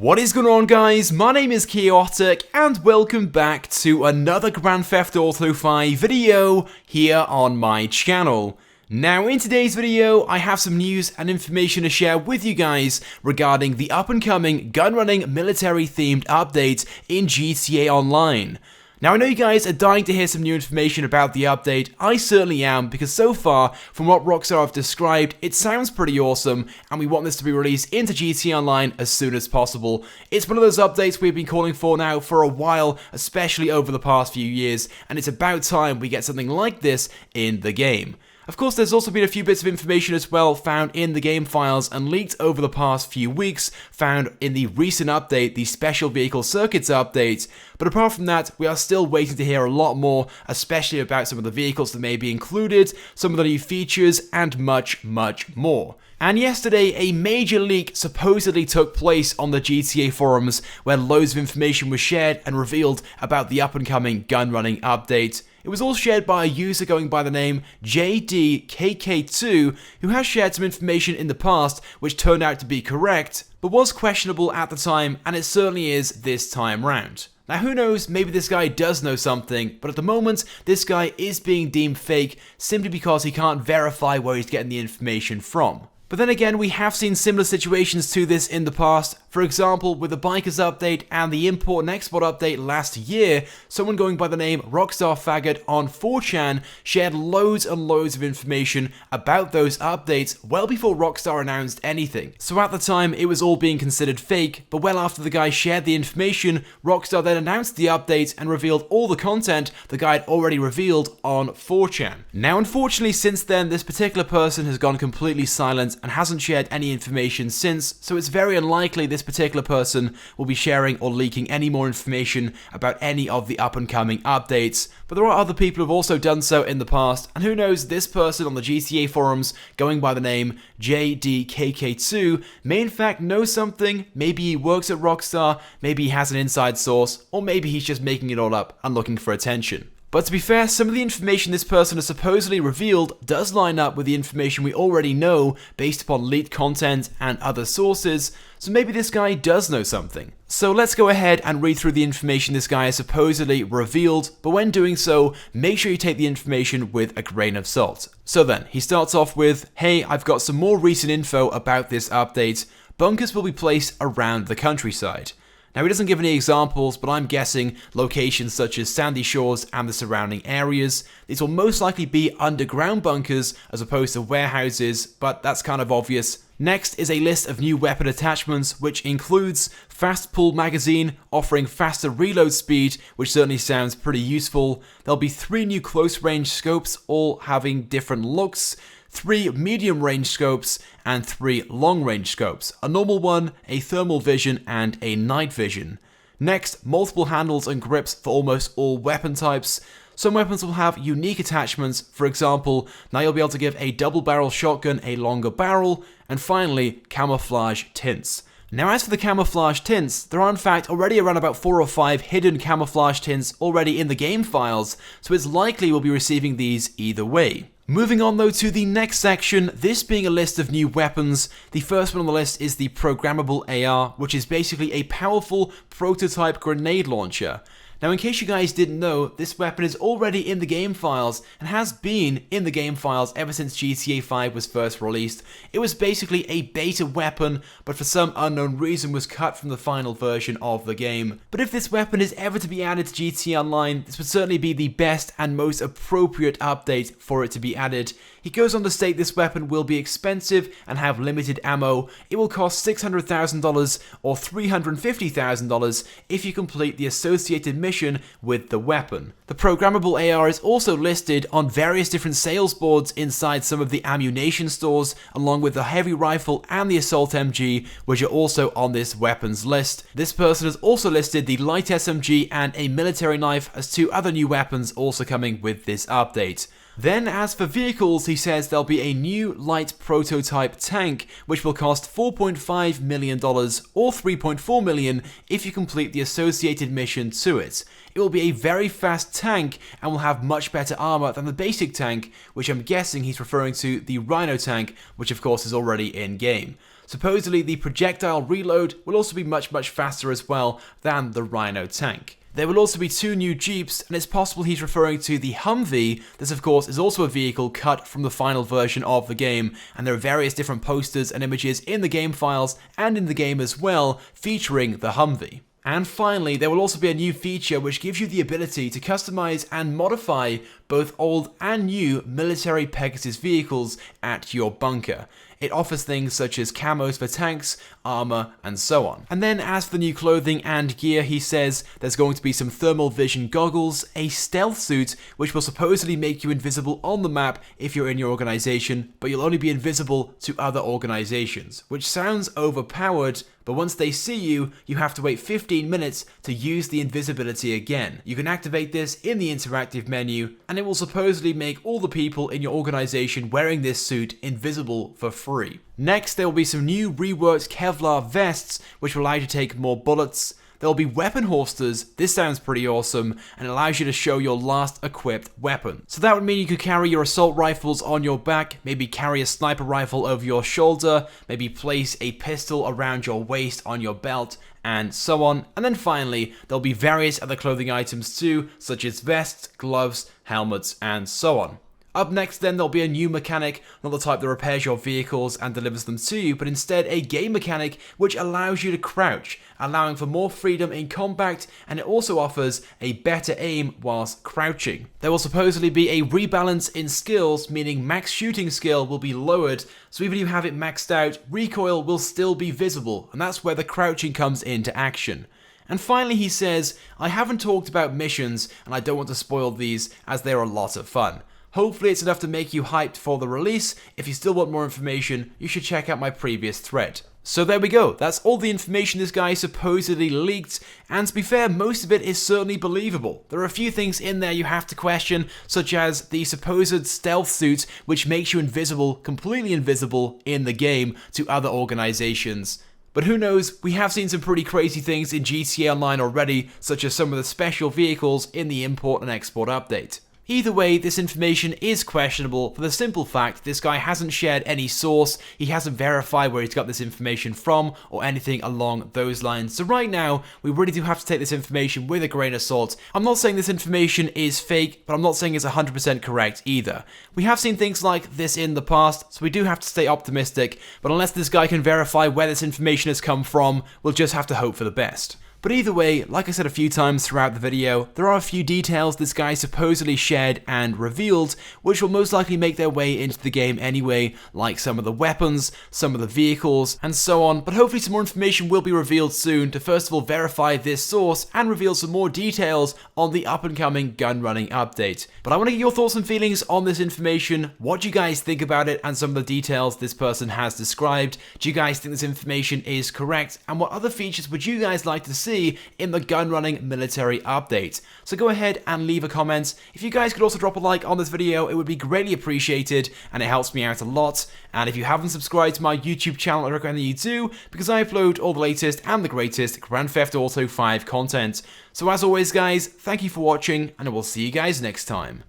What is going on, guys? My name is Chaotic and welcome back to another Grand Theft Auto 5 video here on my channel. Now in today's video I have some news and information to share with you guys regarding the up and coming gunrunning military themed update in GTA Online. Now I know you guys are dying to hear some new information about the update. I certainly am, because so far from what Rockstar have described, it sounds pretty awesome and we want this to be released into GTA Online as soon as possible. It's one of those updates we've been calling for now for a while, especially over the past few years, and it's about time we get something like this in the game. Of course, there's also been a few bits of information as well found in the game files and leaked over the past few weeks, found in the recent update, the Special Vehicle Circuits update. But apart from that, we are still waiting to hear a lot more, especially about some of the vehicles that may be included, some of the new features, and much, much more. And yesterday, a major leak supposedly took place on the GTA forums, where loads of information was shared and revealed about the up-and-coming gunrunning update. It was all shared by a user going by the name JDKK2, who has shared some information in the past which turned out to be correct, but was questionable at the time, and it certainly is this time round. Now who knows, maybe this guy does know something, but at the moment, this guy is being deemed fake simply because he can't verify where he's getting the information from. But then again, we have seen similar situations to this in the past. For example, with the Bikers update and the import and export update last year, someone going by the name Rockstar Faggot on 4chan shared loads and loads of information about those updates well before Rockstar announced anything. So at the time, it was all being considered fake, but well after the guy shared the information, Rockstar then announced the update and revealed all the content the guy had already revealed on 4chan. Now unfortunately, since then, this particular person has gone completely silent and hasn't shared any information since, so it's very unlikely this particular person will be sharing or leaking any more information about any of the up-and-coming updates. But there are other people who've also done so in the past, and who knows, this person on the GTA forums going by the name JDKK2 may in fact know something. Maybe he works at Rockstar, maybe he has an inside source, or maybe he's just making it all up and looking for attention. But to be fair, some of the information this person has supposedly revealed does line up with the information we already know based upon leaked content and other sources, so maybe this guy does know something. So let's go ahead and read through the information this guy has supposedly revealed, but when doing so, make sure you take the information with a grain of salt. So then, he starts off with, "Hey, I've got some more recent info about this update. Bunkers will be placed around the countryside." Now, he doesn't give any examples, but I'm guessing locations such as Sandy Shores and the surrounding areas. These will most likely be underground bunkers as opposed to warehouses, but that's kind of obvious. Next is a list of new weapon attachments, which includes Fast Pull Magazine, offering faster reload speed, which certainly sounds pretty useful. There'll be 3 new close range scopes, all having different looks. 3 medium range scopes, and 3 long range scopes, a normal one, a thermal vision, and a night vision. Next, multiple handles and grips for almost all weapon types. Some weapons will have unique attachments. For example, now you'll be able to give a double barrel shotgun a longer barrel, and finally, camouflage tints. Now as for the camouflage tints, there are in fact already around about 4 or 5 hidden camouflage tints already in the game files, so it's likely we'll be receiving these either way. Moving on though to the next section, this being a list of new weapons. The first one on the list is the Programmable AR, which is basically a powerful prototype grenade launcher. Now in case you guys didn't know, this weapon is already in the game files and has been in the game files ever since GTA 5 was first released. It was basically a beta weapon, but for some unknown reason was cut from the final version of the game. But if this weapon is ever to be added to GTA Online, this would certainly be the best and most appropriate update for it to be added. He goes on to state this weapon will be expensive and have limited ammo. It will cost $600,000 or $350,000 if you complete the associated mission with the weapon. The programmable AR is also listed on various different sales boards inside some of the ammunition stores, along with the heavy rifle and the assault MG, which are also on this weapons list. This person has also listed the light SMG and a military knife as 2 other new weapons also coming with this update. Then as for vehicles, he says there'll be a new light prototype tank, which will cost $4.5 million or $3.4 million if you complete the associated mission to it. It will be a very fast tank and will have much better armor than the basic tank, which I'm guessing he's referring to the Rhino tank, which of course is already in game. Supposedly the projectile reload will also be much faster as well than the Rhino tank. There will also be 2 new Jeeps, and it's possible he's referring to the Humvee. This of course is also a vehicle cut from the final version of the game, and there are various different posters and images in the game files and in the game as well featuring the Humvee. And finally, there will also be a new feature which gives you the ability to customize and modify both old and new military Pegasus vehicles at your bunker. It offers things such as camos for tanks, armor, and so on. And then as for the new clothing and gear, he says there's going to be some thermal vision goggles, a stealth suit, which will supposedly make you invisible on the map if you're in your organization, but you'll only be invisible to other organizations, which sounds overpowered, but once they see you, you have to wait 15 minutes to use the invisibility again. You can activate this in the interactive menu, and it will supposedly make all the people in your organization wearing this suit invisible for free. Next, there will be some new reworked Kevlar vests, which will allow you to take more bullets. There will be weapon holsters. This sounds pretty awesome, and it allows you to show your last equipped weapon. So that would mean you could carry your assault rifles on your back, maybe carry a sniper rifle over your shoulder, maybe place a pistol around your waist on your belt, and so on. And then finally, there'll be various other clothing items too, such as vests, gloves, helmets, and so on. Up next then, there'll be a new mechanic, not the type that repairs your vehicles and delivers them to you, but instead a game mechanic which allows you to crouch, allowing for more freedom in combat, and it also offers a better aim whilst crouching. There will supposedly be a rebalance in skills, meaning max shooting skill will be lowered, so even if you have it maxed out, recoil will still be visible, and that's where the crouching comes into action. And finally he says, I haven't talked about missions, and I don't want to spoil these as they're a lot of fun. Hopefully it's enough to make you hyped for the release. If you still want more information, you should check out my previous thread. So there we go, that's all the information this guy supposedly leaked, and to be fair, most of it is certainly believable. There are a few things in there you have to question, such as the supposed stealth suit, which makes you invisible, completely invisible, in the game to other organizations. But who knows, we have seen some pretty crazy things in GTA Online already, such as some of the special vehicles in the import and export update. Either way, this information is questionable for the simple fact this guy hasn't shared any source, he hasn't verified where he's got this information from, or anything along those lines. So right now, we really do have to take this information with a grain of salt. I'm not saying this information is fake, but I'm not saying it's 100% correct either. We have seen things like this in the past, so we do have to stay optimistic, but unless this guy can verify where this information has come from, we'll just have to hope for the best. But either way, like I said a few times throughout the video, there are a few details this guy supposedly shared and revealed, which will most likely make their way into the game anyway, like some of the weapons, some of the vehicles, and so on, but hopefully some more information will be revealed soon to first of all verify this source and reveal some more details on the up-and-coming Gunrunning update. But I want to get your thoughts and feelings on this information. What do you guys think about it and some of the details this person has described? Do you guys think this information is correct? And what other features would you guys like to see in the Gunrunning military update? So go ahead and leave a comment. If you guys could also drop a like on this video, it would be greatly appreciated and it helps me out a lot. And if you haven't subscribed to my YouTube channel, I recommend that you do, because I upload all the latest and the greatest Grand Theft Auto 5 content. So as always guys, thank you for watching and I will see you guys next time.